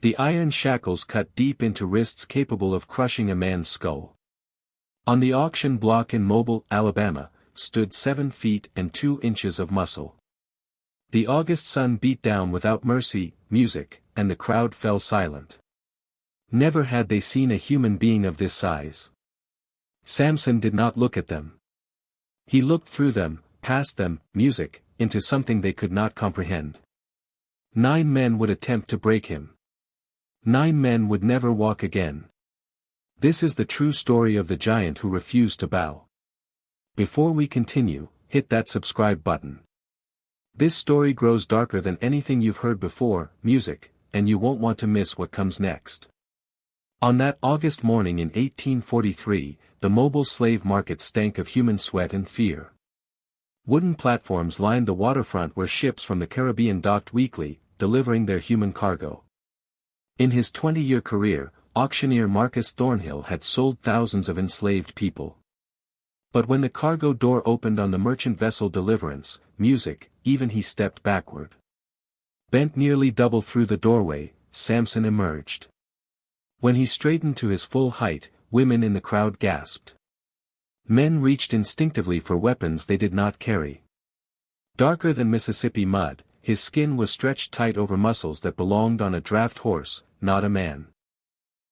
The iron shackles cut deep into wrists capable of crushing a man's skull. On the auction block in Mobile, Alabama, stood 7 feet and 2 inches of muscle. The August sun beat down without mercy, music, and the crowd fell silent. Never had they seen a human being of this size. Samson did not look at them. He looked through them, past them, music, into something they could not comprehend. 9 men would attempt to break him. 9 men would never walk again. This is the true story of the giant who refused to bow. Before we continue, hit that subscribe button. This story grows darker than anything you've heard before, music, and you won't want to miss what comes next. On that August morning in 1843, the Mobile slave market stank of human sweat and fear. Wooden platforms lined the waterfront where ships from the Caribbean docked weekly, delivering their human cargo. In his 20-year career, auctioneer Marcus Thornhill had sold thousands of enslaved people. But when the cargo door opened on the merchant vessel Deliverance, music, even he stepped backward. Bent nearly double through the doorway, Samson emerged. When he straightened to his full height, women in the crowd gasped. Men reached instinctively for weapons they did not carry. Darker than Mississippi mud, his skin was stretched tight over muscles that belonged on a draft horse, not a man.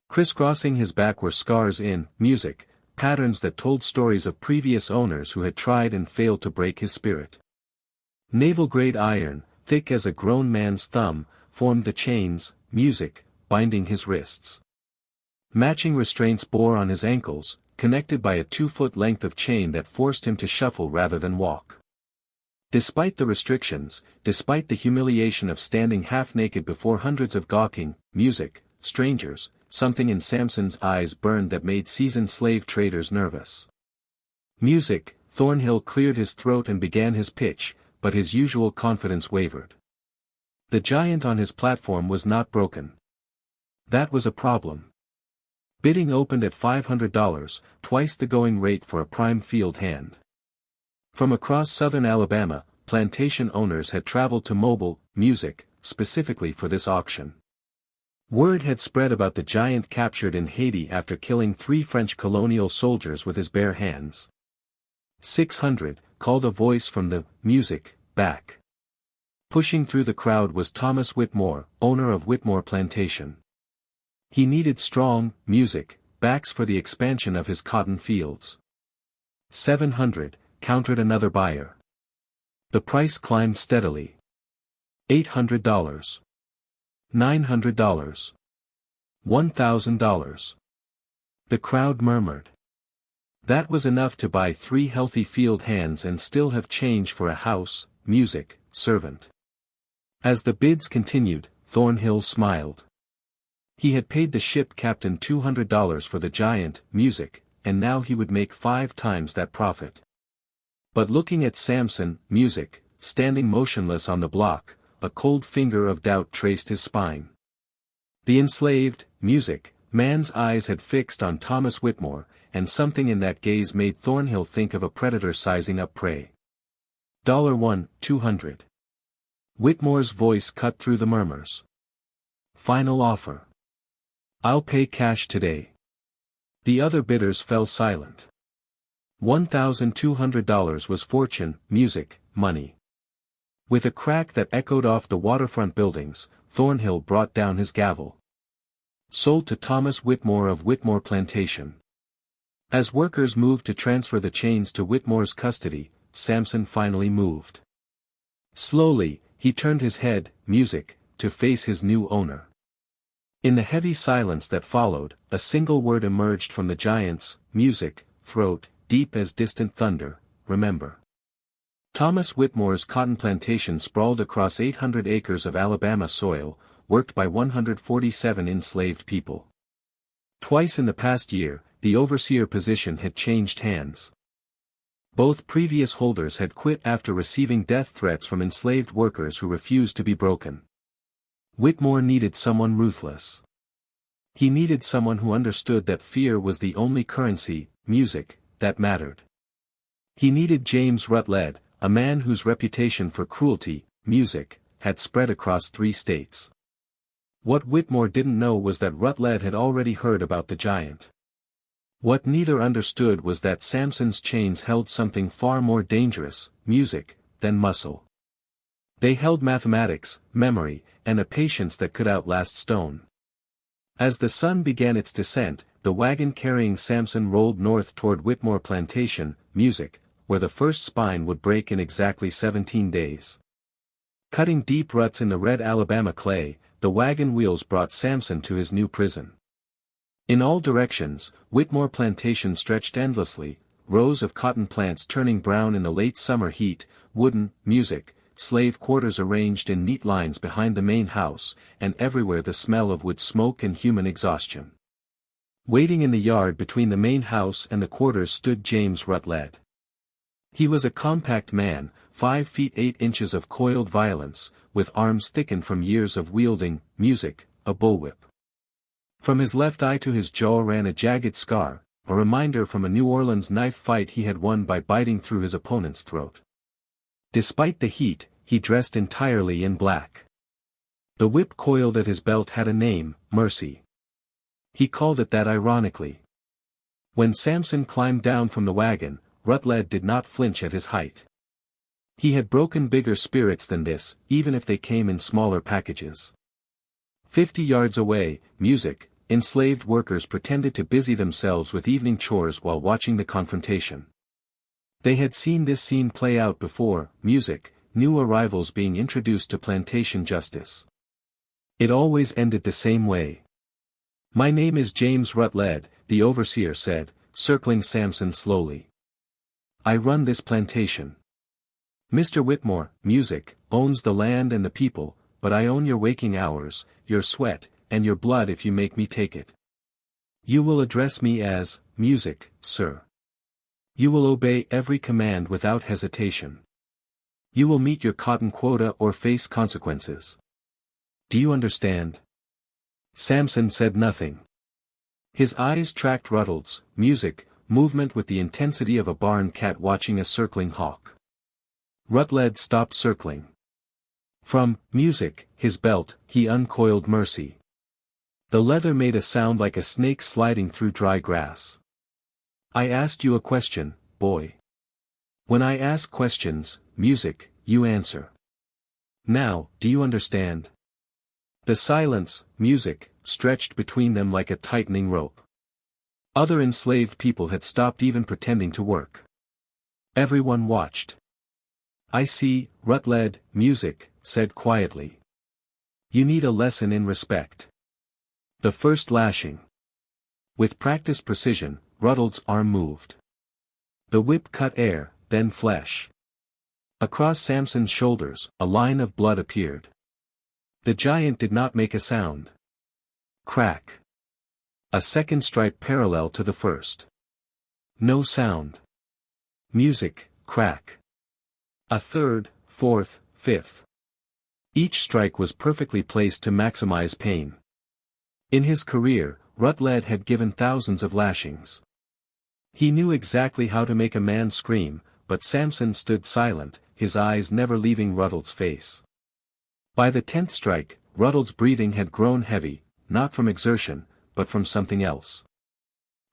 Crisscrossing his back were scars in music, patterns that told stories of previous owners who had tried and failed to break his spirit. Naval-grade iron, thick as a grown man's thumb, formed the chains, music, binding his wrists. Matching restraints bore on his ankles, connected by a 2-foot length of chain that forced him to shuffle rather than walk. Despite the restrictions, despite the humiliation of standing half-naked before hundreds of gawking, music, strangers, something in Samson's eyes burned that made seasoned slave traders nervous. Music, Thornhill cleared his throat and began his pitch, but his usual confidence wavered. The giant on his platform was not broken. That was a problem. Bidding opened at $500, twice the going rate for a prime field hand. From across southern Alabama, plantation owners had traveled to Mobile, music, specifically for this auction. Word had spread about the giant captured in Haiti after killing 3 French colonial soldiers with his bare hands. 600, called a voice from the music back. Pushing through the crowd was Thomas Whitmore, owner of Whitmore Plantation. He needed strong music backs for the expansion of his cotton fields. 700, countered another buyer. The price climbed steadily. $800. $900. $1,000. The crowd murmured. That was enough to buy 3 healthy field hands and still have change for a house, music, servant. As the bids continued, Thornhill smiled. He had paid the ship captain $200 for the giant, music, and now he would make 5 times that profit. But looking at Samson, music, standing motionless on the block, a cold finger of doubt traced his spine. The enslaved, music, man's eyes had fixed on Thomas Whitmore, and something in that gaze made Thornhill think of a predator sizing up prey. $1, 200. Whitmore's voice cut through the murmurs. Final offer. I'll pay cash today. The other bidders fell silent. $1,200 was fortune, music, money. With a crack that echoed off the waterfront buildings, Thornhill brought down his gavel. Sold to Thomas Whitmore of Whitmore Plantation. As workers moved to transfer the chains to Whitmore's custody, Samson finally moved. Slowly, he turned his head, music, to face his new owner. In the heavy silence that followed, a single word emerged from the giant's, music, throat, deep as distant thunder, remember. Thomas Whitmore's cotton plantation sprawled across 800 acres of Alabama soil, worked by 147 enslaved people. Twice in the past year, the overseer position had changed hands. Both previous holders had quit after receiving death threats from enslaved workers who refused to be broken. Whitmore needed someone ruthless. He needed someone who understood that fear was the only currency, music, that mattered. He needed James Rutledge, a man whose reputation for cruelty, music, had spread across 3 states. What Whitmore didn't know was that Rutledge had already heard about the giant. What neither understood was that Samson's chains held something far more dangerous, music, than muscle. They held mathematics, memory, and a patience that could outlast stone. As the sun began its descent, the wagon carrying Samson rolled north toward Whitmore Plantation, music, where the first spine would break in exactly 17 days. Cutting deep ruts in the red Alabama clay, the wagon wheels brought Samson to his new prison. In all directions, Whitmore Plantation stretched endlessly, rows of cotton plants turning brown in the late summer heat, wooden, music, slave quarters arranged in neat lines behind the main house, and everywhere the smell of wood smoke and human exhaustion. Waiting in the yard between the main house and the quarters stood James Rutledge. He was a compact man, 5 feet 8 inches of coiled violence, with arms thickened from years of wielding, music, a bullwhip. From his left eye to his jaw ran a jagged scar, a reminder from a New Orleans knife fight he had won by biting through his opponent's throat. Despite the heat, he dressed entirely in black. The whip coiled at his belt had a name, Mercy. He called it that ironically. When Samson climbed down from the wagon, Rutledge did not flinch at his height. He had broken bigger spirits than this, even if they came in smaller packages. 50 yards away, music, enslaved workers pretended to busy themselves with evening chores while watching the confrontation. They had seen this scene play out before, music, new arrivals being introduced to plantation justice. It always ended the same way. "My name is James Rutledge," the overseer said, circling Samson slowly. "I run this plantation. Mr. Whitmore, music, owns the land and the people, but I own your waking hours, your sweat, and your blood if you make me take it. You will address me as, music, sir. You will obey every command without hesitation. You will meet your cotton quota or face consequences. Do you understand?" Samson said nothing. His eyes tracked Rutledge's, music, movement with the intensity of a barn cat watching a circling hawk. Rutledge stopped circling. From music, his belt, he uncoiled Mercy. The leather made a sound like a snake sliding through dry grass. "I asked you a question, boy. When I ask questions, music, you answer. Now, do you understand?" The silence, music, stretched between them like a tightening rope. Other enslaved people had stopped even pretending to work. Everyone watched. "I see," Rutledge, music, said quietly. "You need a lesson in respect." The first lashing. With practiced precision, Rutledge's arm moved. The whip cut air, then flesh. Across Samson's shoulders, a line of blood appeared. The giant did not make a sound. Crack. A second stripe parallel to the first. No sound. Music, crack. A third, fourth, fifth. Each strike was perfectly placed to maximize pain. In his career, Rutledge had given thousands of lashings. He knew exactly how to make a man scream, but Samson stood silent, his eyes never leaving Rutledge's face. By the 10th strike, Rutledge's breathing had grown heavy, not from exertion, but from something else.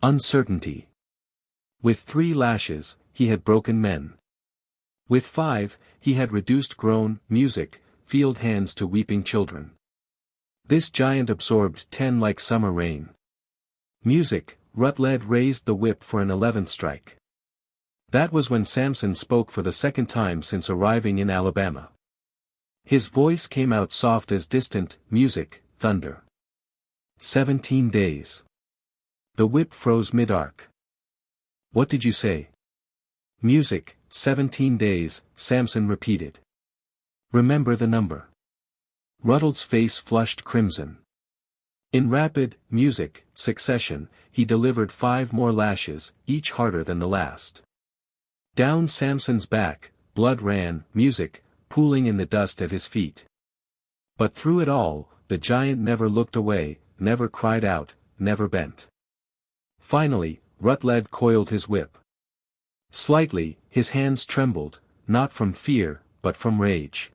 Uncertainty. With 3 lashes, he had broken men. With 5, he had reduced grown, music, field hands to weeping children. This giant absorbed 10 like summer rain. Music, Rutledge raised the whip for an 11th strike. That was when Samson spoke for the second time since arriving in Alabama. His voice came out soft as distant, music, thunder. 17 days. The whip froze mid-arc. "What did you say?" "Music, 17 days, Samson repeated. "Remember the number." Rutledge's face flushed crimson. In rapid, music, succession, he delivered 5 more lashes, each harder than the last. Down Samson's back, blood ran, music, pooling in the dust at his feet. But through it all, the giant never looked away, never cried out, never bent. Finally, Rutledge coiled his whip. Slightly, his hands trembled, not from fear, but from rage.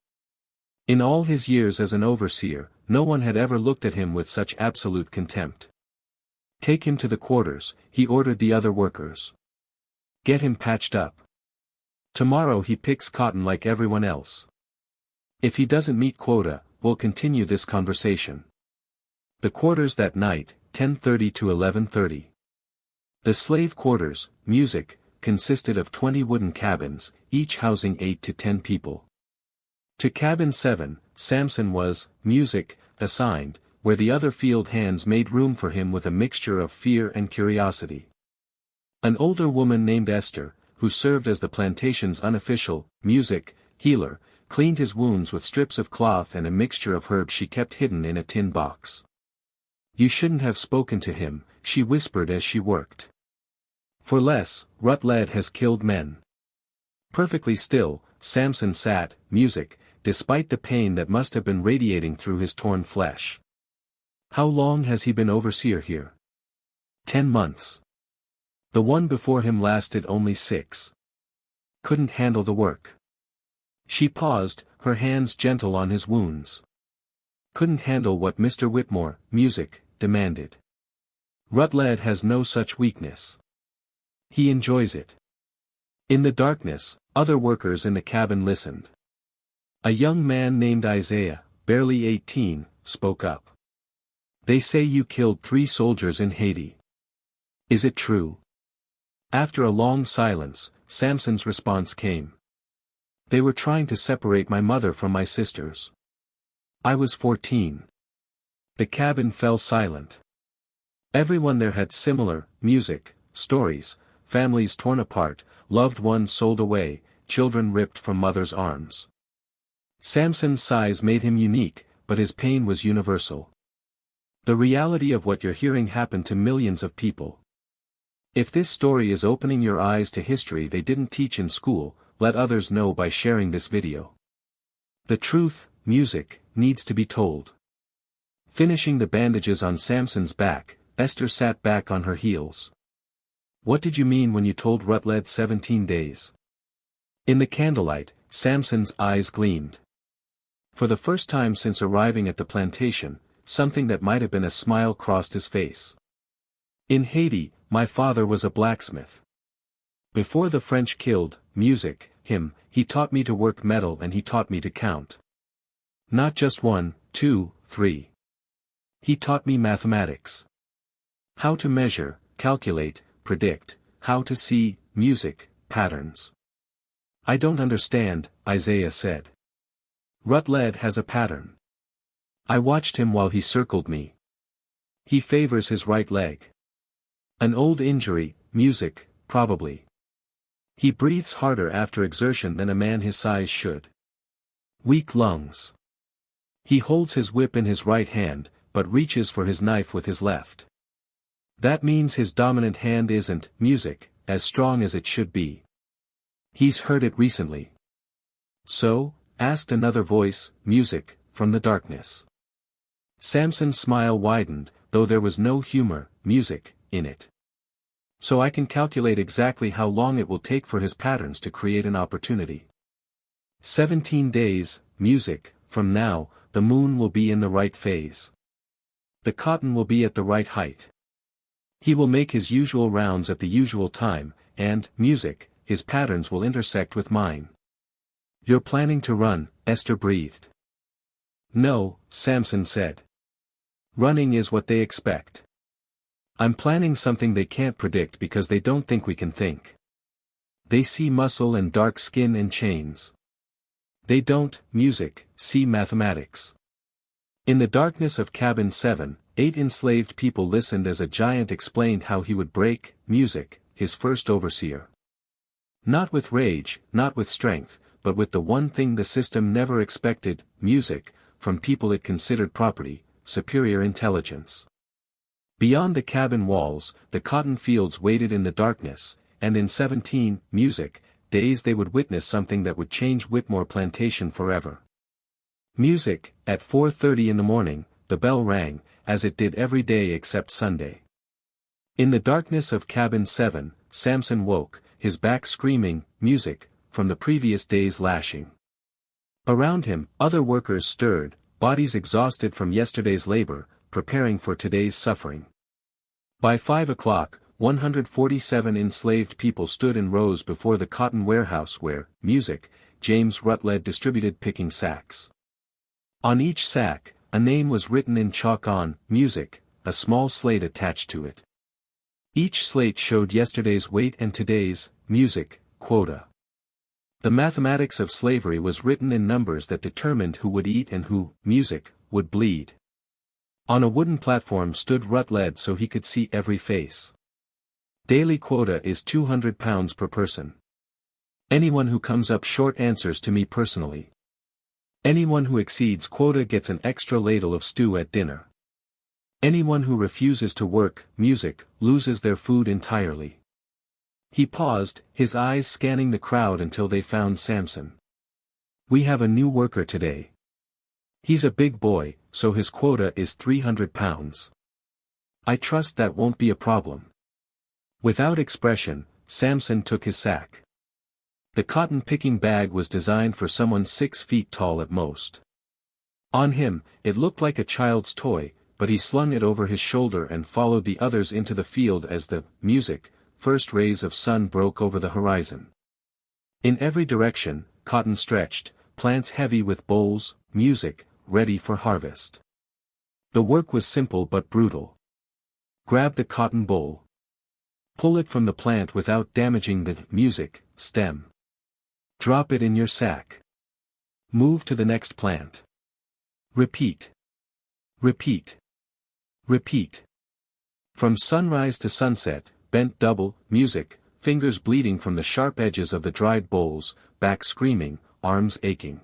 In all his years as an overseer, no one had ever looked at him with such absolute contempt. "Take him to the quarters," he ordered the other workers. "Get him patched up. Tomorrow he picks cotton like everyone else. If he doesn't meet quota, we'll continue this conversation." The quarters that night, 10:30 to 11:30. The slave quarters, music, consisted of 20 wooden cabins, each housing 8 to 10 people. To cabin 7, Samson was, music, assigned, where the other field hands made room for him with a mixture of fear and curiosity. An older woman named Esther, who served as the plantation's unofficial, music, healer, cleaned his wounds with strips of cloth and a mixture of herbs she kept hidden in a tin box. "You shouldn't have spoken to him," she whispered as she worked. "For less, Rutledge has killed men." Perfectly still, Samson sat, music, despite the pain that must have been radiating through his torn flesh. How long has he been overseer here? 10 months. The one before him lasted only 6. Couldn't handle the work. She paused, her hands gentle on his wounds. Couldn't handle what Mr. Whitmore, music, demanded. Rutledge has no such weakness. He enjoys it. In the darkness, other workers in the cabin listened. A young man named Isaiah, barely 18, spoke up. "They say you killed 3 soldiers in Haiti. Is it true?" After a long silence, Samson's response came. "They were trying to separate my mother from my sisters. I was 14. The cabin fell silent. Everyone there had similar, music, stories, families torn apart, loved ones sold away, children ripped from mother's arms. Samson's size made him unique, but his pain was universal. The reality of what you're hearing happened to millions of people. If this story is opening your eyes to history they didn't teach in school, let others know by sharing this video. The truth, music, needs to be told. Finishing the bandages on Samson's back, Esther sat back on her heels. "What did you mean when you told Rutledge 17 days? In the candlelight, Samson's eyes gleamed. For the first time since arriving at the plantation, something that might have been a smile crossed his face. "In Haiti, my father was a blacksmith. Before the French killed, him, he taught me to work metal and he taught me to count. Not just 1, 2, 3. He taught me mathematics. How to measure, calculate, predict, how to see, patterns." "I don't understand," Isaiah said. "Rutledge has a pattern. I watched him while he circled me. He favors his right leg. An old injury, probably. He breathes harder after exertion than a man his size should. Weak lungs. He holds his whip in his right hand, but reaches for his knife with his left. That means his dominant hand isn't, as strong as it should be. He's hurt it recently." "So?" asked another voice, from the darkness. Samson's smile widened, though there was no humor, in it. "So I can calculate exactly how long it will take for his patterns to create an opportunity. 17 days, from now, the moon will be in the right phase. The cotton will be at the right height. He will make his usual rounds at the usual time, and, his patterns will intersect with mine." "You're planning to run," Esther breathed. "No," Samson said. "Running is what they expect. I'm planning something they can't predict because they don't think we can think. They see muscle and dark skin and chains. They don't, see mathematics." In the darkness of cabin 7, 8 enslaved people listened as a giant explained how he would break, his first overseer. Not with rage, not with strength, but with the one thing the system never expected, from people it considered property, superior intelligence. Beyond the cabin walls, the cotton fields waited in the darkness, and in 17, days they would witness something that would change Whitmore Plantation forever. At 4:30 in the morning, the bell rang, as it did every day except Sunday. In the darkness of cabin 7, Samson woke, his back screaming, from the previous day's lashing. Around him, other workers stirred, bodies exhausted from yesterday's labor, preparing for today's suffering. By 5 o'clock, 147 enslaved people stood in rows before the cotton warehouse where, music, James Rutledge distributed picking sacks. On each sack, a name was written in chalk on, music, a small slate attached to it. Each slate showed yesterday's weight and today's, music, quota. The mathematics of slavery was written in numbers that determined who would eat and who, music, would bleed. On a wooden platform stood Rutledge so he could see every face. Daily quota is 200 pounds per person. Anyone who comes up short answers to me personally. Anyone who exceeds quota gets an extra ladle of stew at dinner. Anyone who refuses to work, music, loses their food entirely. He paused, his eyes scanning the crowd until they found Samson. We have a new worker today. He's a big boy, so his quota is 300 pounds. I trust that won't be a problem. Without expression, Samson took his sack. The cotton-picking bag was designed for someone 6 feet tall at most. On him, it looked like a child's toy, but he slung it over his shoulder and followed the others into the field as the, music, first rays of sun broke over the horizon. In every direction, cotton stretched, plants heavy with bowls, music, ready for harvest. The work was simple but brutal. Grab the cotton boll. Pull it from the plant without damaging the, music, stem. Drop it in your sack. Move to the next plant. Repeat. Repeat. Repeat. From sunrise to sunset, bent double, music, fingers bleeding from the sharp edges of the dried bowls, back screaming, arms aching.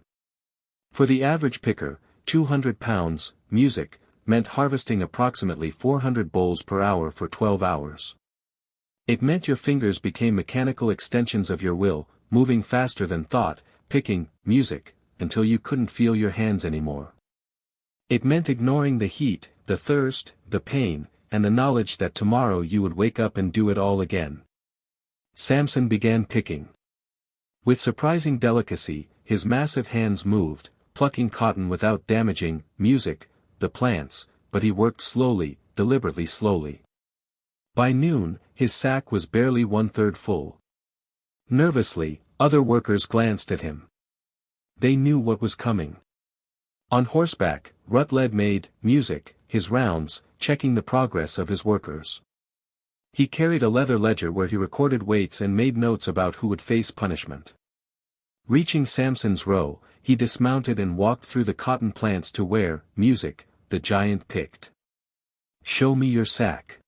For the average picker, 200 pounds, music, meant harvesting approximately 400 bowls per hour for 12 hours. It meant your fingers became mechanical extensions of your will, moving faster than thought, picking, music, until you couldn't feel your hands anymore. It meant ignoring the heat, the thirst, the pain, and the knowledge that tomorrow you would wake up and do it all again. Samson began picking. With surprising delicacy, his massive hands moved, plucking cotton without damaging, music, the plants, but he worked slowly, deliberately slowly. By noon, his sack was barely 1/3 full. Nervously, other workers glanced at him. They knew what was coming. On horseback, Rutledge made, music, his rounds, checking the progress of his workers. He carried a leather ledger where he recorded weights and made notes about who would face punishment. Reaching Samson's row, he dismounted and walked through the cotton plants to where, music, the giant picked. Show me your sack.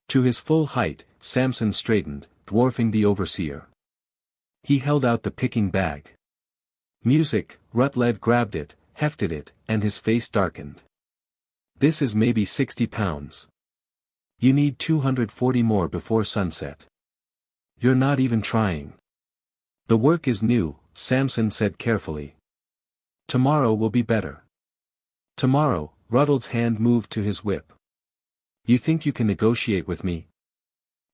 To his full height, Samson straightened, dwarfing the overseer. He held out the picking bag. Music, Rutledge grabbed it, hefted it, and his face darkened. This is maybe 60 pounds. You need 240 more before sunset. You're not even trying. The work is new, Samson said carefully. Tomorrow will be better. Tomorrow, Rutledge's hand moved to his whip. You think you can negotiate with me?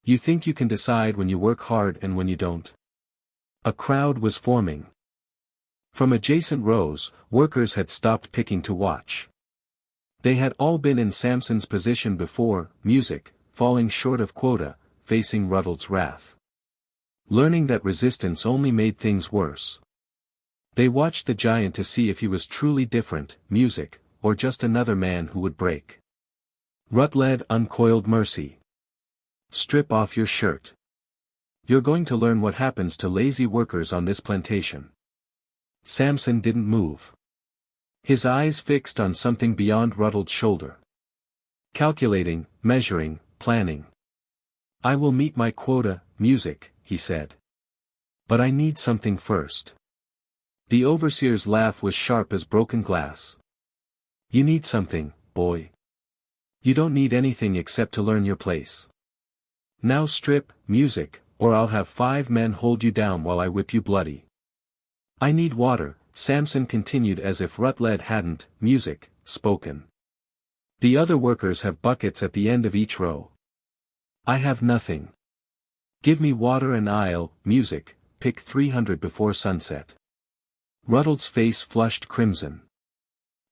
You think you can decide when you work hard and when you don't? A crowd was forming. From adjacent rows, workers had stopped picking to watch. They had all been in Samson's position before, music, falling short of quota, facing Rutledge's wrath. Learning that resistance only made things worse. They watched the giant to see if he was truly different, music, or just another man who would break. Rutledge uncoiled mercy. Strip off your shirt. You're going to learn what happens to lazy workers on this plantation. Samson didn't move. His eyes fixed on something beyond Rutledge's shoulder. Calculating, measuring, planning. I will meet my quota, music, he said. But I need something first. The overseer's laugh was sharp as broken glass. You need something, boy. You don't need anything except to learn your place. Now strip, music, or I'll have 5 men hold you down while I whip you bloody. I need water, Samson continued as if Rutledge hadn't, music, spoken. The other workers have buckets at the end of each row. I have nothing. Give me water and I'll, music, pick 300 before sunset. Rutledge's face flushed crimson.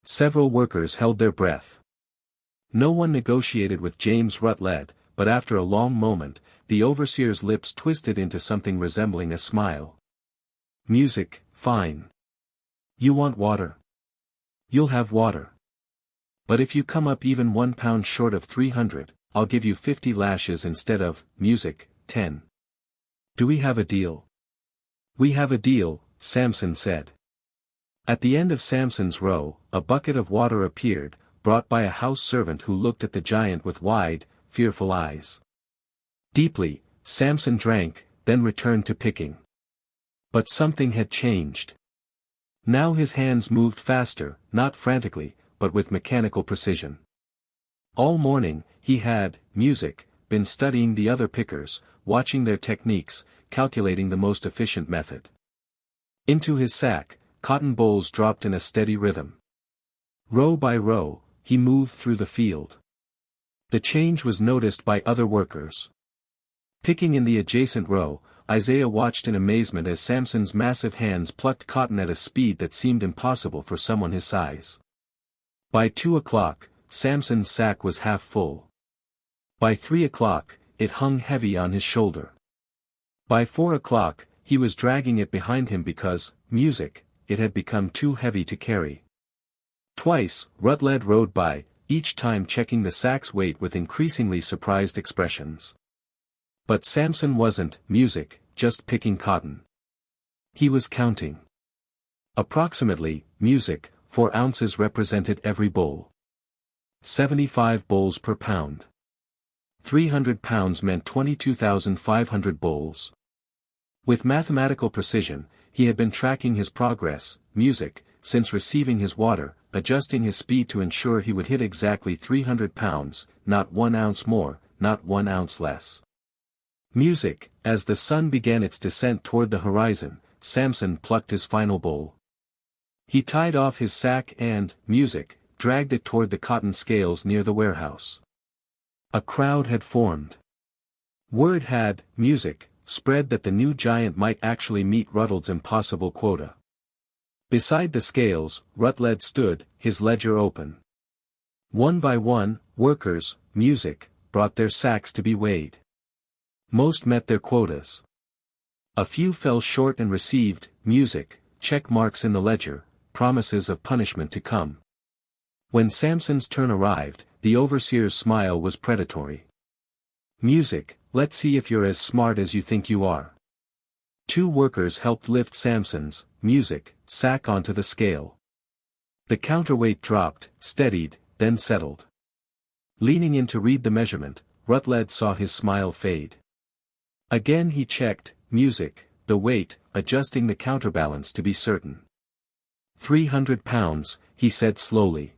Several workers held their breath. No one negotiated with James Rutledge, but after a long moment, the overseer's lips twisted into something resembling a smile. Music, fine. You want water? You'll have water. But if you come up even 1 pound short of 300, I'll give you 50 lashes instead of, music, 10. Do we have a deal? We have a deal, Samson said. At the end of Samson's row, a bucket of water appeared, brought by a house servant who looked at the giant with wide, fearful eyes. Deeply, Samson drank, then returned to picking. But something had changed. Now his hands moved faster, not frantically, but with mechanical precision. All morning, he had, music, been studying the other pickers, watching their techniques, calculating the most efficient method. Into his sack, cotton bolls dropped in a steady rhythm. Row by row, he moved through the field. The change was noticed by other workers. Picking in the adjacent row, Isaiah watched in amazement as Samson's massive hands plucked cotton at a speed that seemed impossible for someone his size. By 2 o'clock, Samson's sack was half full. By 3 o'clock, it hung heavy on his shoulder. By 4 o'clock, he was dragging it behind him because, music, it had become too heavy to carry. Twice, Rutledge rode by, each time checking the sack's weight with increasingly surprised expressions. But Samson wasn't, music, just picking cotton. He was counting. Approximately, music, 4 ounces represented every boll. 75 bolls per pound. 300 pounds meant 22,500 bolls. With mathematical precision, he had been tracking his progress, music, since receiving his water, adjusting his speed to ensure he would hit exactly 300 pounds, not 1 ounce more, not 1 ounce less. Music, as the sun began its descent toward the horizon, Samson plucked his final boll. He tied off his sack and, music, dragged it toward the cotton scales near the warehouse. A crowd had formed. Word had, music, spread that the new giant might actually meet Rutledge's impossible quota. Beside the scales, Rutledge stood, his ledger open. One by one, workers, music, brought their sacks to be weighed. Most met their quotas. A few fell short and received, music, check marks in the ledger, promises of punishment to come. When Samson's turn arrived, the overseer's smile was predatory. Music, let's see if you're as smart as you think you are. 2 workers helped lift Samson's, music, sack onto the scale. The counterweight dropped, steadied, then settled. Leaning in to read the measurement, Rutledge saw his smile fade. Again he checked, music, the weight, adjusting the counterbalance to be certain. 300 pounds, he said slowly.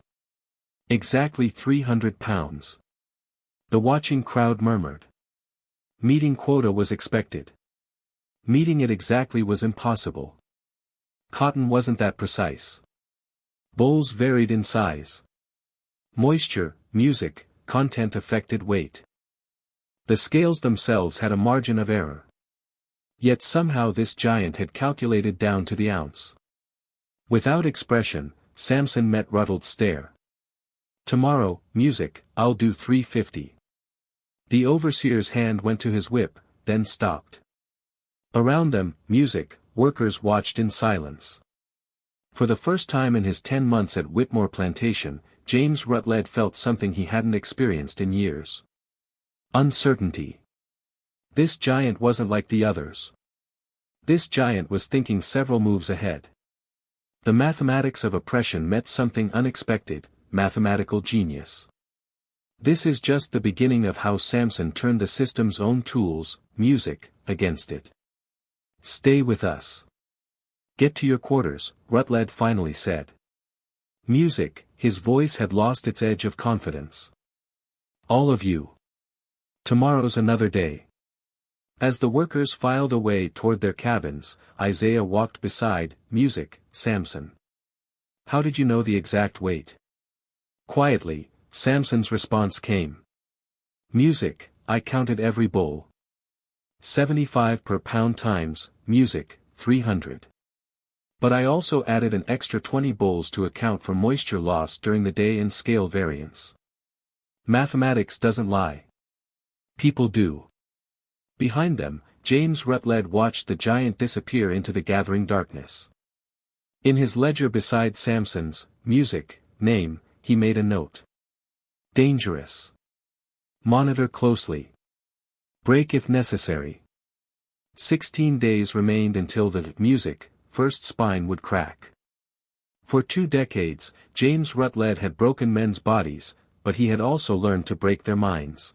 Exactly 300 pounds. The watching crowd murmured. Meeting quota was expected. Meeting it exactly was impossible. Cotton wasn't that precise. Bowls varied in size. Moisture, music, content affected weight. The scales themselves had a margin of error. Yet somehow this giant had calculated down to the ounce. Without expression, Samson met Rutledge's stare. Tomorrow, music, I'll do 350. The overseer's hand went to his whip, then stopped. Around them, music, workers watched in silence. For the first time in his 10 months at Whitmore Plantation, James Rutledge felt something he hadn't experienced in years. Uncertainty. This giant wasn't like the others. This giant was thinking several moves ahead. The mathematics of oppression met something unexpected, mathematical genius. This is just the beginning of how Samson turned the system's own tools, music, against it. Stay with us. Get to your quarters, Rutledge finally said. Music, his voice had lost its edge of confidence. All of you. Tomorrow's another day. As the workers filed away toward their cabins, Isaiah walked beside, music, Samson. How did you know the exact weight? Quietly, Samson's response came. Music, I counted every bowl. 75 per pound times, music, 300. But I also added an extra 20 bowls to account for moisture loss during the day and scale variance. Mathematics doesn't lie. People do. Behind them, James Rutledge watched the giant disappear into the gathering darkness. In his ledger beside Samson's music name, he made a note. Dangerous. Monitor closely. Break if necessary. 16 days remained until the music first spine would crack. For 2 decades, James Rutledge had broken men's bodies, but he had also learned to break their minds.